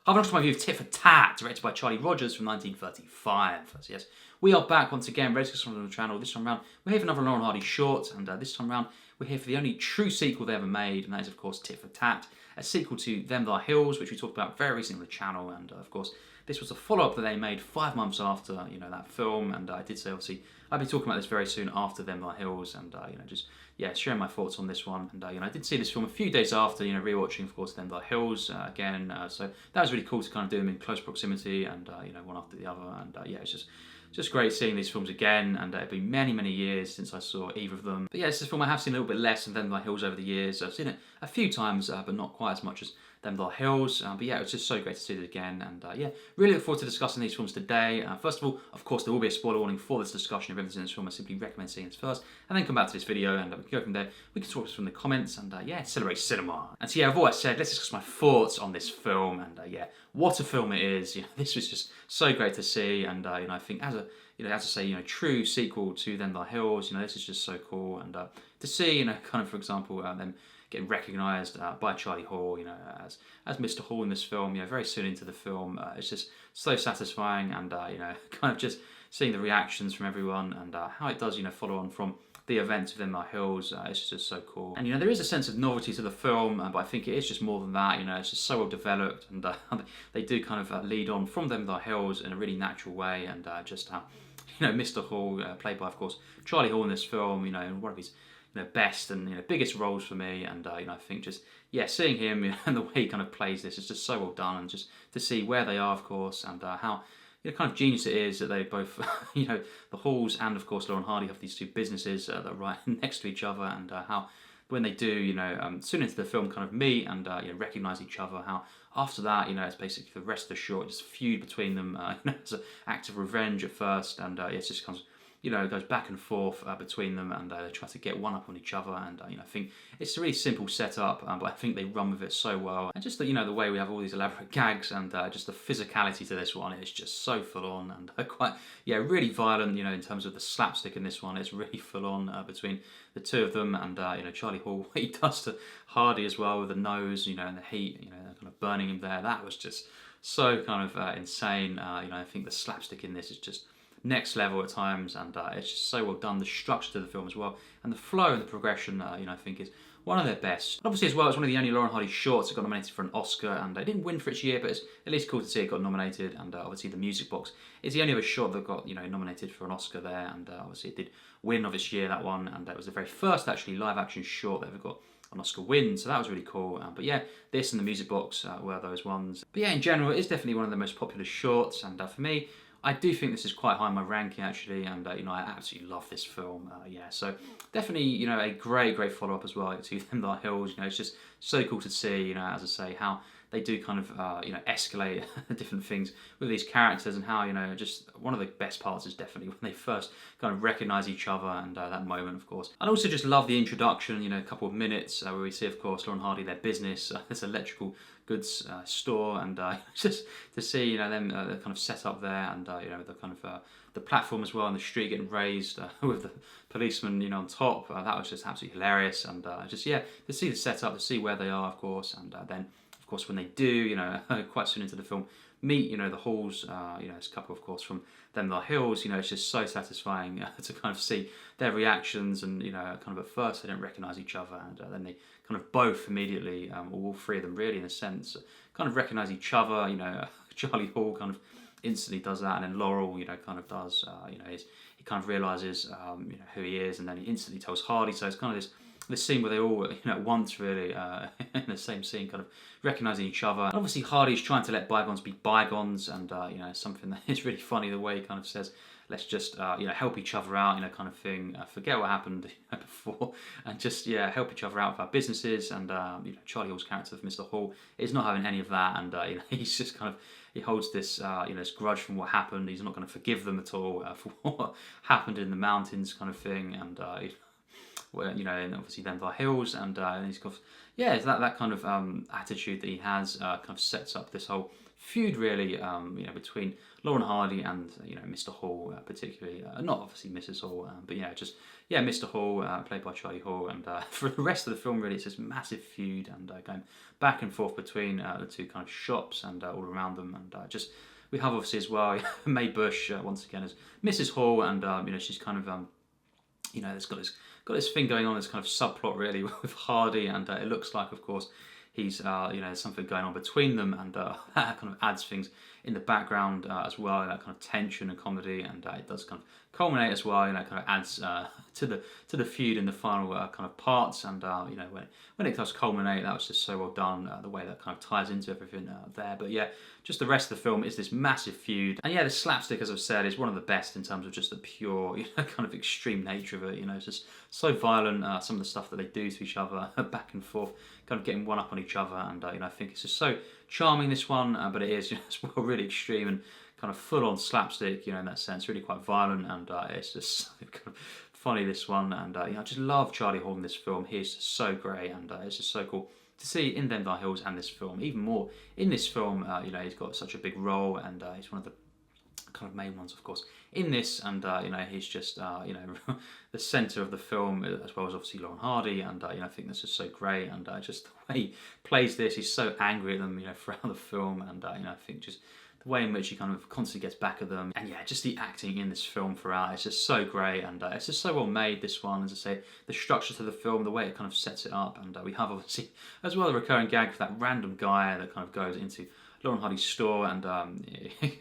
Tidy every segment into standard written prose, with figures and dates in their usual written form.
I've watched my review of Tit for Tat, directed by Charley Rogers from 1935. So yes, we are back once again, ready to come on the channel. This time around, we're here for another Laurel and Hardy short, and this time around, we're here for the only true sequel they ever made, and that is, of course, Tit for Tat, a sequel to Them Thy Hills, which we talked about very recently on the channel, and of course, this was a follow-up that they made 5 months after, that film, and I did say, obviously, I'll be talking about this very soon after Them Thy Hills, and, sharing my thoughts on this one. And, I did see this film a few days after, rewatching, of course, Them Thy Hills again, so that was really cool to kind of do them in close proximity, and, one after the other, and, it's just great seeing these films again, and it's been many, many years since I saw either of them. But yeah, it's a film I have seen a little bit less than Them Thy Hills over the years. I've seen it a few times, but not quite as much as Them Thy Hills. But yeah, it was just so great to see it again, and really look forward to discussing these films today. First of all, of course, there will be a spoiler warning for this discussion of everything in this film. I simply recommend seeing this first, and then come back to this video, and we can go from there. We can talk from the comments, and celebrate cinema. And so yeah, I've always said, let's discuss my thoughts on this film, and what a film it is. This was just so great to see, and I think as I say, true sequel to Them Thy Hills, this is just so cool, and to see, kind of, for example, them getting recognised by Charlie Hall, as Mr. Hall in this film, very soon into the film, it's just so satisfying, and kind of just seeing the reactions from everyone, and how it does, follow on from the events of Them Thy Hills, it's just so cool. And there is a sense of novelty to the film, but I think it is just more than that. It's just so well developed, and they do kind of lead on from Them Thy Hills in a really natural way, and just how Mr. Hall, played by, of course, Charlie Hall in this film, in one of his best and biggest roles for me, and I think just seeing him and the way he kind of plays this is just so well done, and just to see where they are, of course, and how kind of genius it is that they both the Halls and, of course, Laurel and Hardy have these two businesses that are right next to each other, and how when they do soon into the film kind of meet and recognise each other, how after that it's basically the rest of the short just feud between them as an act of revenge at first, and it's just kind of it goes back and forth between them, and they try to get one up on each other, and I think it's a really simple setup, but I think they run with it so well, and just the way we have all these elaborate gags, and just the physicality to this one is just so full on, and quite really violent, in terms of the slapstick in this one. It's really full on between the two of them, and Charlie Hall, what he does to Hardy as well with the nose, and the heat, kind of burning him there. That was just so kind of insane. I think the slapstick in this is just next level at times, and it's just so well done. The structure to the film as well, and the flow and the progression, I think is one of their best. And obviously as well, it's one of the only Laurel and Hardy shorts that got nominated for an Oscar, and they didn't win for its year, but it's at least cool to see it got nominated. And obviously The Music Box is the only other short that got nominated for an Oscar there, and obviously it did win of its year, that one, and that was the very first actually live action short that ever got an Oscar win, so that was really cool. But yeah, this and The Music Box were those ones. But yeah, in general, it's definitely one of the most popular shorts, and for me, I do think this is quite high in my ranking actually, and I absolutely love this film. So definitely a great follow-up as well to Them Thy Hills. It's just so cool to see, as I say, how they do kind of escalate different things with these characters, and how just one of the best parts is definitely when they first kind of recognise each other, and that moment, of course. I also just love the introduction, a couple of minutes where we see, of course, Laurel and Hardy, their business, this electrical goods store, and just to see them kind of set up there, and the kind of the platform as well, and the street getting raised with the policeman on top. That was just absolutely hilarious, and just to see the setup, to see where they are, of course, and then of course when they do quite soon into the film meet the Halls, this couple, of course, from Them Thy Hills, it's just so satisfying to kind of see their reactions, and kind of at first they don't recognise each other, and then they kind of both immediately, all three of them really in a sense, kind of recognise each other. Charlie Hall kind of instantly does that, and then Laurel, kind of does, he kind of realises, who he is, and then he instantly tells Hardy. So it's kind of this scene where they all, at once really, in the same scene, kind of recognising each other. And obviously Hardy's trying to let bygones be bygones, and something that is really funny, the way he kind of says, let's just help each other out, kind of thing. Forget what happened before, and just help each other out with our businesses. And Charlie Hall's character of Mr. Hall is not having any of that, and he's just kind of, he holds this this grudge from what happened. He's not going to forgive them at all for what happened in the mountains, kind of thing. And where, you know, and obviously Denver Hills, and he's got, yeah, it's that kind of attitude that he has kind of sets up this whole feud really, you know, between Lauren Hardy and, you know, Mr. Hall, particularly, not obviously Mrs. Hall, but yeah, just, yeah, Mr. Hall, played by Charlie Hall, and for the rest of the film really it's this massive feud, and going back and forth between the two kind of shops and all around them, and just, we have obviously as well Mae Busch once again as Mrs. Hall, and you know, she's kind of you know, it's got this thing going on, this kind of subplot really with Hardy, and it looks like, of course, he's you know, there's something going on between them, and that kind of adds things in the background as well, that kind of tension and comedy, and it does kind of culminate as well, you know, it kind of adds to the feud in the final kind of parts, and you know, when it does culminate, that was just so well done, the way that kind of ties into everything there. But yeah, just the rest of the film is this massive feud, and yeah, the slapstick, as I've said, is one of the best in terms of just the pure, you know, kind of extreme nature of it. You know, it's just so violent, some of the stuff that they do to each other, back and forth, kind of getting one up on each other, and you know, I think it's just so charming, this one, but it is, you know, as well, really extreme and kind of full-on slapstick, you know, in that sense, really quite violent, and it's just so kind of funny, this one, and you know, I just love Charlie Hall in this film. He is just so great, and it's just so cool to see in Denver Hills and this film, even more in this film. You know, he's got such a big role, and he's one of the kind of main ones, of course, in this, and you know, he's just you know, the centre of the film, as well as obviously Lauren Hardy, and you know, I think that's just so great, and just the way he plays this, he's so angry at them, you know, throughout the film, and you know, I think just the way in which he kind of constantly gets back at them, and yeah, just the acting in this film throughout, it's just so great, and it's just so well made, this one, as I say, the structure to the film, the way it kind of sets it up, and we have obviously as well the recurring gag for that random guy that kind of goes into Lauren Hardy's store, and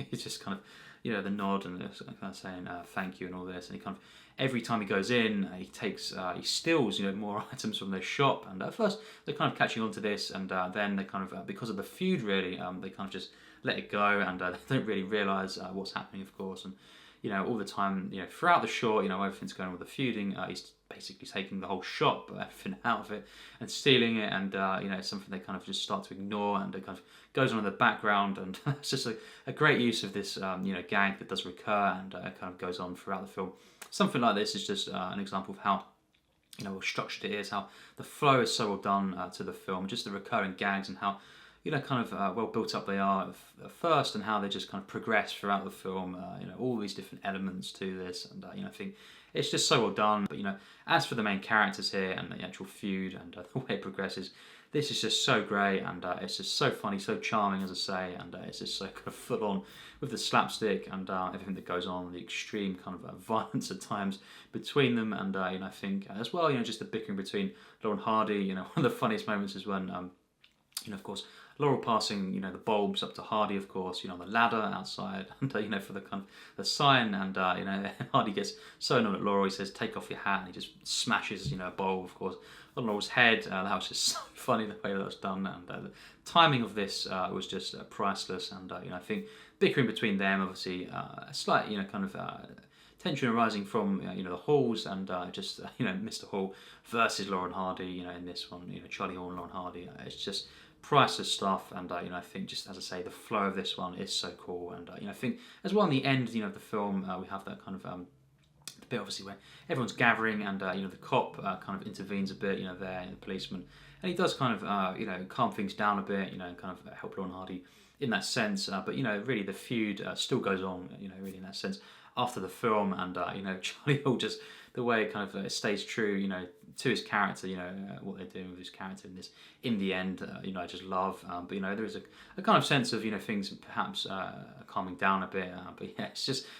he's just kind of, you know, the nod and kind of saying thank you and all this, and he kind of, every time he goes in, he steals, you know, more items from their shop, and at first they're kind of catching on to this, and then they kind of, because of the feud really, they kind of just let it go, and they don't really realise what's happening, of course, and you know, all the time, you know, throughout the short, you know, everything's going on with the feuding, he's basically taking the whole shop, everything out of it, and stealing it, and you know, it's something they kind of just start to ignore, and it kind of goes on in the background, and it's just a great use of this, you know, gag that does recur, and it kind of goes on throughout the film. Something like this is just an example of how, you know, well structured it is, how the flow is so well done to the film, just the recurring gags, and how, you know, kind of well built up they are at first, and how they just kind of progress throughout the film. You know, all these different elements to this, and you know, I think it's just so well done. But you know, as for the main characters here and the actual feud and the way it progresses, this is just so great, and it's just so funny, so charming, as I say, and it's just so kind of full on with the slapstick and everything that goes on, the extreme kind of violence at times between them, and you know, I think as well, you know, just the bickering between Lauren Hardy. You know, one of the funniest moments is when you know, of course, Laurel passing, you know, the bulbs up to Hardy, of course, you know, on the ladder outside, and you know, for the kind of the sign, and you know, Hardy gets so annoyed at Laurel, he says, "Take off your hat," and he just smashes, you know, a bulb, of course, on Laurel's head. That was just so funny the way that was done, and the timing of this was just priceless, and you know, I think bickering between them, obviously, a slight, you know, kind of tension arising from you know, the Halls, and just you know, Mr. Hall versus Lauren Hardy, you know, in this one, you know, Charlie Hall and Lauren Hardy, it's just priceless stuff, and you know, I think, just as I say, the flow of this one is so cool, and you know, I think as well in the end, you know, of the film, we have that kind of the bit obviously where everyone's gathering, and you know, the cop kind of intervenes a bit, you know, there, the policeman, and he does kind of you know, calm things down a bit, you know, and kind of help Lauren Hardy in that sense, but you know, really the feud still goes on, you know, really in that sense after the film, and you know, Charlie Hall, just the way it kind of stays true, you know, to his character, you know, what they're doing with his character in this, in the end, you know, I just love, but you know, there is a kind of sense of, you know, things perhaps calming down a bit, but yeah,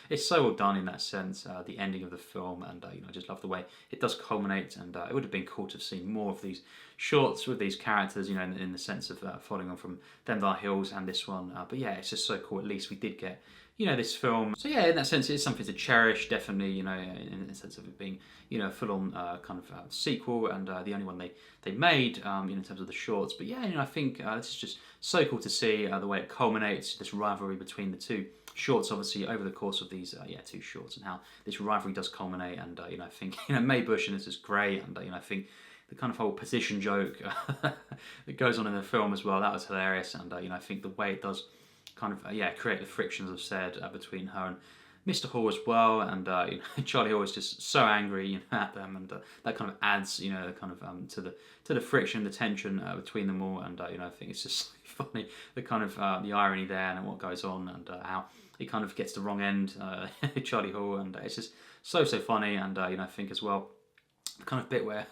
it's so well done in that sense, the ending of the film, and you know, I just love the way it does culminate, and it would have been cool to have seen more of these shorts with these characters, you know, in the sense of following on from Denver Hills and this one, but yeah, it's just so cool, at least we did get, you know, this film. So yeah, in that sense, it's something to cherish, definitely, you know, in the sense of it being, you know, full-on kind of sequel, and the only one they made, you know, in terms of the shorts. But yeah, you know, I think this is just so cool to see the way it culminates, this rivalry between the two shorts, obviously, over the course of these, two shorts, and how this rivalry does culminate, and, you know, I think, you know, Mae Busch in this is great, and, you know, I think the kind of whole position joke that goes on in the film as well, that was hilarious, and, you know, I think the way it does kind of create the frictions I've said between her and Mr. Hall as well, and Charlie Hall is just so angry, at them, and that kind of adds, kind of to the friction, the tension between them all, and I think it's just funny the kind of the irony there and what goes on, and how he kind of gets the wrong end, Charlie Hall, and it's just so funny, and I think as well, the kind of bit where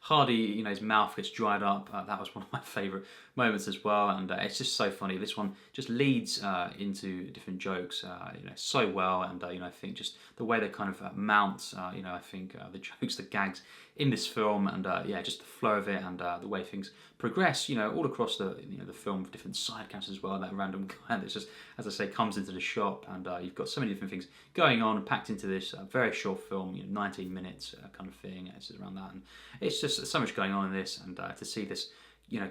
Hardy, his mouth gets dried up. That was one of my favourite moments as well, and it's just so funny. This one just leads into different jokes, so well, and I think just the way they kind of mount, I think the jokes, the gags in this film, and just the flow of it, and the way things progress, all across the the film with different side characters as well. That random guy that just, as I say, comes into the shop, and you've got so many different things going on packed into this very short film, 19 minutes kind of thing. It's around that, and it's just so much going on in this, and to see this,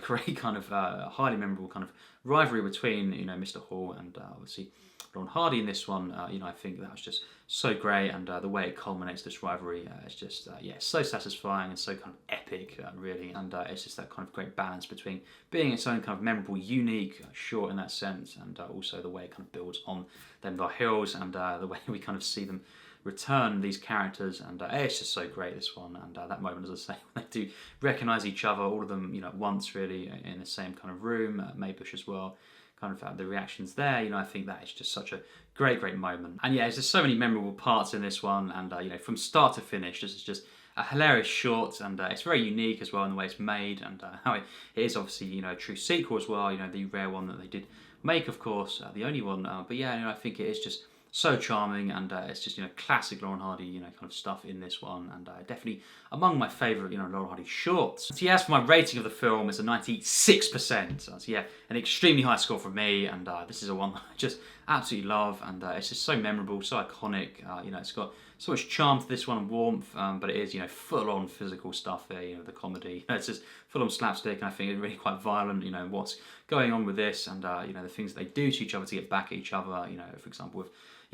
great kind of highly memorable kind of rivalry between Mr. Hall and obviously Ron Hardy in this one. I think that was just so great, and the way it culminates, this rivalry, is just so satisfying and so kind of epic, really, and it's just that kind of great balance between being its own kind of memorable, unique, short in that sense, and also the way it kind of builds on them the hills, and the way we kind of see them return, these characters, and it's just so great, this one, and that moment, as I say, when they do recognise each other, all of them, at once, really, in the same kind of room, Busch as well, kind of the reactions there, I think that is just such a great moment. And there's just so many memorable parts in this one, and from start to finish, this is just a hilarious short, and it's very unique as well in the way it's made, and how it is obviously, a true sequel as well, the rare one that they did make, of course, the only one, but I think it is just so charming, and it's just classic Laurel Hardy kind of stuff in this one, and definitely among my favourite Laurel Hardy shorts. So as for my rating of the film, it's a 96%. So an extremely high score from me, and this is a one that I just absolutely love, and it's just so memorable, so iconic. It's got so much charm to this one and warmth, but it is full on physical stuff there. The comedy, it's just full on slapstick, and I think it's really quite violent. What's going on with this, and the things they do to each other to get back at each other. For example, with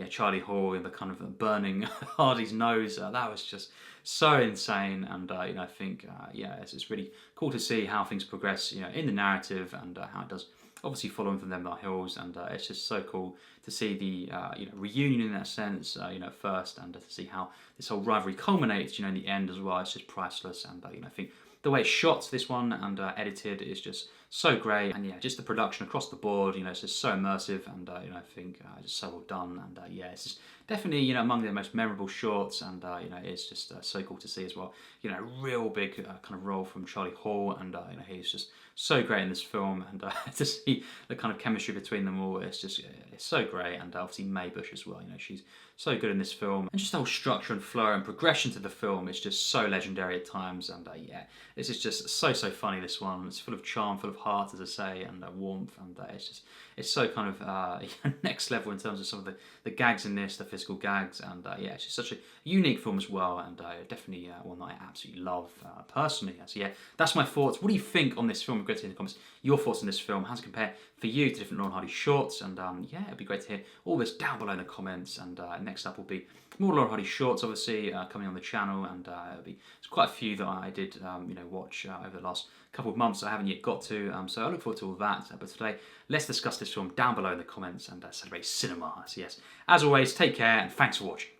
Charlie Hall and the kind of burning Hardy's nose, that was just so insane, and I think it's really cool to see how things progress in the narrative, and how it does obviously following from them by hills, and it's just so cool to see the reunion in that sense, first, and to see how this whole rivalry culminates in the end as well. It's just priceless, and I think the way it's shot, this one, and edited, is just so great, and just the production across the board, it's just so immersive, and I think just so well done, and it's just definitely among the most memorable shorts, and it's just so cool to see as well. Real big kind of role from Charlie Hall, and he's just so great in this film, and to see the kind of chemistry between them all, it's so great, and obviously Busch as well. She's so good in this film, and just the whole structure and flow and progression to the film is just so legendary at times, and this is just so funny. This one, it's full of charm, full of heart, as I say, and warmth, and it's so kind of next level in terms of some of the gags in this, the physical gags, and it's just such a unique film as well, and definitely one that I absolutely love personally. So that's my thoughts. What do you think on this film? Great to hear in the comments your thoughts on this film. How does it compare for you to different Laurel Hardy shorts? And it'd be great to hear all this down below in the comments. And next up will be more Laurel Hardy shorts, obviously, coming on the channel, and there's quite a few that I did watch over the last couple of months that I haven't yet got to, so I look forward to all that. But today, let's discuss this film down below in the comments and celebrate cinema. So as always, take care, and thanks for watching.